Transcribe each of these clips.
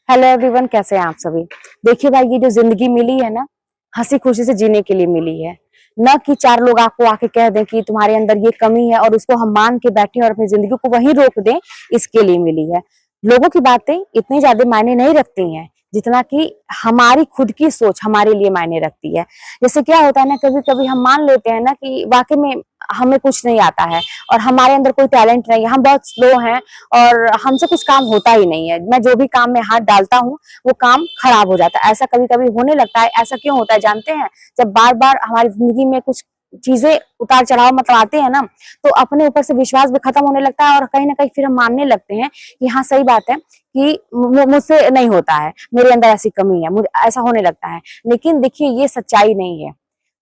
Hello everyone, कैसे हैं आप सभी। देखिए भाई, ये जो जिंदगी मिली है ना, हंसी खुशी से जीने के लिए मिली है। न कि चार लोग आपको आके कह दें कि तुम्हारे अंदर ये कमी है और उसको हम मान के बैठे और अपनी जिंदगी को वहीं रोक दें, इसके लिए मिली है। लोगों की बातें इतनी ज्यादा मायने नहीं रखती हैं जितना कि हमारी खुद की सोच हमारे लिए मायने रखती है। जैसे क्या होता है ना, कभी कभी हम मान लेते हैं ना कि वाकई में हमें कुछ नहीं आता है और हमारे अंदर कोई टैलेंट नहीं है, हम बहुत स्लो हैं और हमसे कुछ काम होता ही नहीं है। मैं जो भी काम में हाथ डालता हूँ वो काम खराब हो जाता है, ऐसा कभी कभी होने लगता है। ऐसा क्यों होता है जानते हैं? जब बार बार हमारी जिंदगी में कुछ चीजें उतार चढ़ाव मतलब आते हैं ना, तो अपने ऊपर से विश्वास भी खत्म होने लगता है और कहीं ना कहीं फिर हम मानने लगते हैं कि हाँ सही बात है कि मुझसे नहीं होता है, मेरे अंदर ऐसी कमी है, मुझे ऐसा होने लगता है। लेकिन देखिए, ये सच्चाई नहीं है,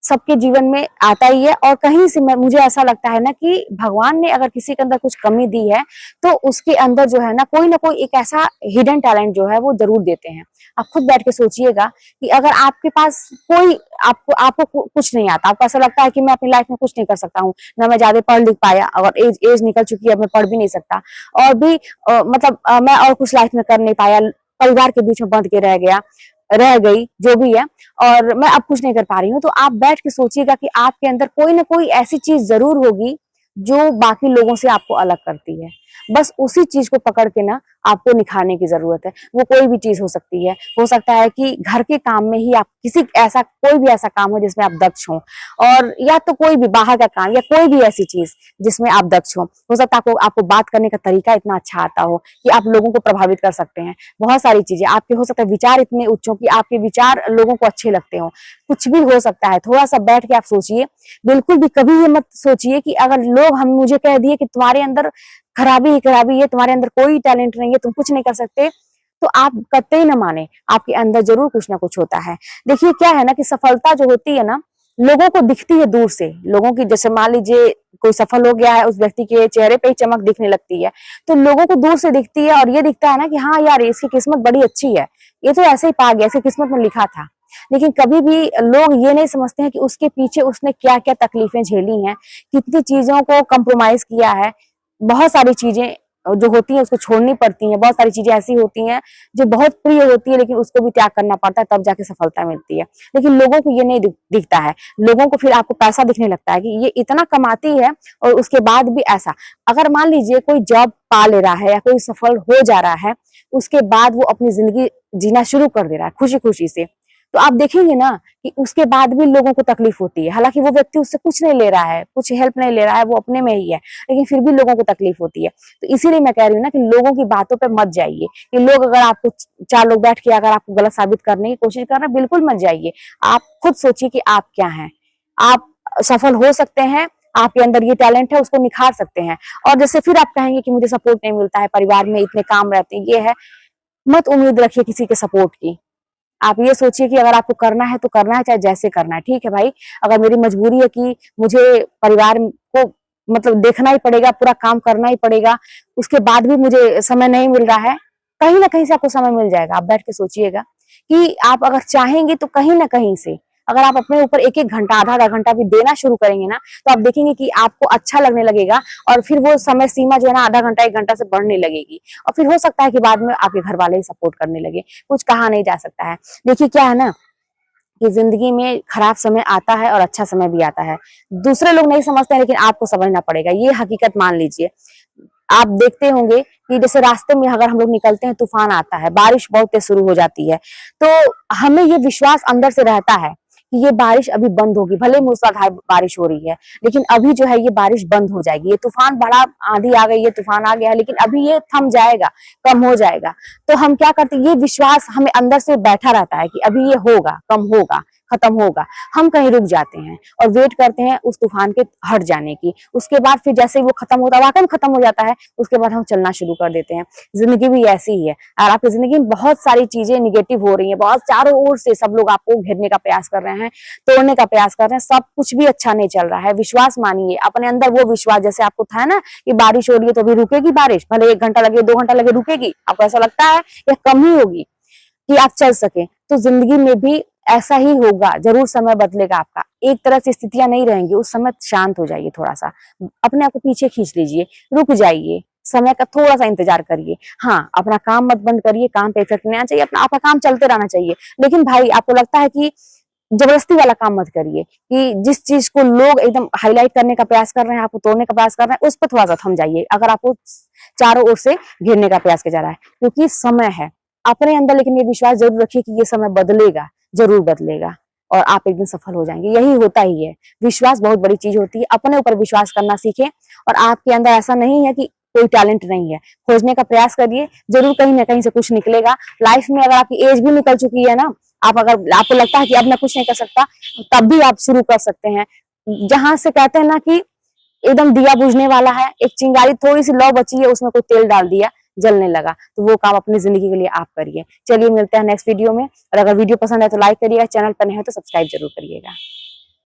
सबके जीवन में आता ही है। और कहीं से मुझे ऐसा लगता है ना कि भगवान ने अगर किसी के अंदर कुछ कमी दी है तो उसके अंदर जो है ना कोई एक ऐसा हिडन टैलेंट जो है वो जरूर देते हैं। आप खुद बैठ के सोचिएगा कि अगर आपके पास कोई आपको आपको कुछ नहीं आता, आपको ऐसा लगता है कि मैं अपनी लाइफ में कुछ नहीं कर सकता हूँ, ना मैं ज्यादा पढ़ लिख पाया, अगर एज निकल चुकी है, अब मैं पढ़ भी नहीं सकता, और भी मैं और कुछ लाइफ में कर नहीं पाया, परिवार के बीच में बंध के रह गई, जो भी है, और मैं अब कुछ नहीं कर पा रही हूँ, तो आप बैठ के सोचिएगा कि आपके अंदर कोई ना कोई ऐसी चीज जरूर होगी जो बाकी लोगों से आपको अलग करती है। बस उसी चीज को पकड़ के ना आपको निखारने की जरूरत है। वो कोई भी चीज हो सकती है, हो सकता है कि घर के काम में ही आप किसी ऐसा कोई भी ऐसा काम हो जिसमें आप दक्ष हो, और या तो कोई भी बाहर का काम या कोई भी ऐसी चीज जिसमें आप दक्ष हो सकता है आपको बात करने का तरीका इतना अच्छा आता हो कि आप लोगों को प्रभावित कर सकते हैं। बहुत सारी चीजें आपके, हो सकता है विचार इतने उच्च हो कि आपके विचार लोगों को अच्छे लगते हो, कुछ भी हो सकता है। थोड़ा सा बैठ के आप सोचिए, बिल्कुल भी कभी ये मत सोचिए कि अगर लोग हम मुझे कह दिए कि तुम्हारे अंदर खराबी ही खराबी है, तुम्हारे अंदर कोई टैलेंट नहीं है, तुम कुछ नहीं कर सकते, तो आप कतई ही ना माने, आपके अंदर जरूर कुछ ना कुछ होता है। देखिए क्या है ना कि सफलता जो होती है ना, लोगों को दिखती है दूर से। लोगों की, जैसे मान लीजिए कोई सफल हो गया है, उस व्यक्ति के चेहरे पे ही चमक दिखने लगती है, तो लोगों को दूर से दिखती है और ये दिखता है ना कि हाँ यार, इसकी किस्मत बड़ी अच्छी है, ये तो ऐसे ही पा गया, इसकी किस्मत में लिखा था। लेकिन कभी भी लोग ये नहीं समझते हैं कि उसके पीछे उसने क्या क्या तकलीफें झेली हैं, कितनी चीजों को कंप्रोमाइज किया है। बहुत सारी चीजें जो होती है उसको छोड़नी पड़ती हैं, बहुत सारी चीजें ऐसी होती हैं जो बहुत प्रिय होती है लेकिन उसको भी त्याग करना पड़ता है, तब जाके सफलता मिलती है। लेकिन लोगों को ये नहीं दिखता है। लोगों को फिर आपको पैसा दिखने लगता है कि ये इतना कमाती है और उसके बाद भी ऐसा। अगर मान लीजिए कोई जॉब पा ले रहा है या कोई सफल हो जा रहा है, उसके बाद वो अपनी जिंदगी जीना शुरू कर दे रहा है खुशी खुशी से, तो आप देखेंगे ना कि उसके बाद भी लोगों को तकलीफ होती है। हालांकि वो व्यक्ति उससे कुछ नहीं ले रहा है, कुछ हेल्प नहीं ले रहा है, वो अपने में ही है, लेकिन फिर भी लोगों को तकलीफ होती है। तो इसीलिए मैं कह रही हूँ ना कि लोगों की बातों पे मत जाइए। कि लोग अगर आपको, चार लोग बैठ के अगर आपको गलत साबित करने की कोशिश कर रहे हैं, बिल्कुल मत जाइए। आप खुद सोचिए कि आप क्या हैं, आप सफल हो सकते हैं, आपके अंदर ये टैलेंट है, उसको निखार सकते हैं। और जैसे फिर आप कहेंगे कि मुझे सपोर्ट नहीं मिलता है, परिवार में इतने काम रहते हैं, ये है, मत उम्मीद रखिए किसी के सपोर्ट की। आप ये सोचिए कि अगर आपको करना है तो करना है, चाहे जैसे करना है, ठीक है भाई। अगर मेरी मजबूरी है कि मुझे परिवार को मतलब देखना ही पड़ेगा, पूरा काम करना ही पड़ेगा, उसके बाद भी मुझे समय नहीं मिल रहा है, कहीं ना कहीं से आपको समय मिल जाएगा। आप बैठ के सोचिएगा कि आप अगर चाहेंगे तो कहीं ना कहीं से, अगर आप अपने ऊपर एक एक घंटा, आधा आधा घंटा भी देना शुरू करेंगे ना, तो आप देखेंगे कि आपको अच्छा लगने लगेगा और फिर वो समय सीमा जो है ना, आधा घंटा एक घंटा से बढ़ने लगेगी। और फिर हो सकता है कि बाद में आपके घर वाले ही सपोर्ट करने लगे। कुछ कहा नहीं जा सकता है। देखिए क्या है ना कि जिंदगी में खराब समय आता है और अच्छा समय भी आता है। दूसरे लोग नहीं समझते हैं, लेकिन आपको समझना पड़ेगा, ये हकीकत मान लीजिए। आप देखते होंगे कि जैसे रास्ते में अगर हम लोग निकलते हैं, तूफान आता है, बारिश बहुत तेज शुरू हो जाती है, तो हमें ये विश्वास अंदर से रहता है कि ये बारिश अभी बंद होगी, भले मूसलाधार बारिश हो रही है, लेकिन अभी जो है ये बारिश बंद हो जाएगी। ये तूफान बड़ा, आंधी आ गई, ये तूफान आ गया है, लेकिन अभी ये थम जाएगा, कम हो जाएगा। तो हम क्या करते हैं, ये विश्वास हमें अंदर से बैठा रहता है कि अभी ये होगा, कम होगा, खत्म होगा। हम कहीं रुक जाते हैं और वेट करते हैं उस तूफान के हट जाने की। उसके बाद फिर जैसे ही वो खत्म होता है, वाकई में खत्म हो जाता है, उसके बाद हम चलना शुरू कर देते हैं। जिंदगी भी ऐसी ही है। और आपकी जिंदगी में बहुत सारी चीजें निगेटिव हो रही हैं, बहुत चारों ओर से सब लोग आपको घेरने का प्रयास कर रहे हैं, तोड़ने का प्रयास कर रहे हैं, सब कुछ भी अच्छा नहीं चल रहा है। विश्वास मानिए अपने अंदर, वो विश्वास जैसे आपको था ना कि बारिश हो रही है तो अभी रुकेगी बारिश, भले 1 घंटा लगे, 2 घंटा लगे, रुकेगी। आपको ऐसा लगता है या कम ही होगी कि आप चल सके, तो जिंदगी में भी ऐसा ही होगा। जरूर समय बदलेगा आपका, एक तरह से स्थितियां नहीं रहेंगी। उस समय शांत हो जाइए, थोड़ा सा अपने आप को पीछे खींच लीजिए, रुक जाइए, समय का थोड़ा सा इंतजार करिए। हाँ, अपना काम मत बंद करिए, काम पे इफेक्ट नहीं आना चाहिए, अपना आपका काम चलते रहना चाहिए। लेकिन भाई आपको लगता है कि जबरदस्ती वाला काम मत करिए, कि जिस चीज को लोग एकदम हाईलाइट करने का प्रयास कर रहे हैं, आपको तोड़ने का प्रयास कर रहे हैं, उस पर थोड़ा सा थम जाइए, अगर आपको चारों ओर से घेरने का प्रयास किया जा रहा है, क्योंकि समय है अपने अंदर। लेकिन ये विश्वास जरूर रखिए कि ये समय बदलेगा, जरूर बदलेगा, और आप एक दिन सफल हो जाएंगे। यही होता ही है, विश्वास बहुत बड़ी चीज होती है। अपने ऊपर विश्वास करना सीखें, और आपके अंदर ऐसा नहीं है कि कोई टैलेंट नहीं है, खोजने का प्रयास करिए, जरूर कहीं ना कहीं से कुछ निकलेगा। लाइफ में अगर आपकी एज भी निकल चुकी है ना, आप अगर आपको लगता है कि अब मैं कुछ नहीं कर सकता, तब भी आप शुरू कर सकते हैं। जहां से कहते हैं ना कि एकदम दिया बुझने वाला है, एक चिंगारी थोड़ी सी लौ बची है, उसमें कोई तेल डाल दिया, जलने लगा, तो वो काम अपनी जिंदगी के लिए आप करिए। चलिए मिलते हैं नेक्स्ट वीडियो में, और अगर वीडियो पसंद है तो लाइक करिएगा, चैनल पर नए हो तो सब्सक्राइब जरूर करिएगा।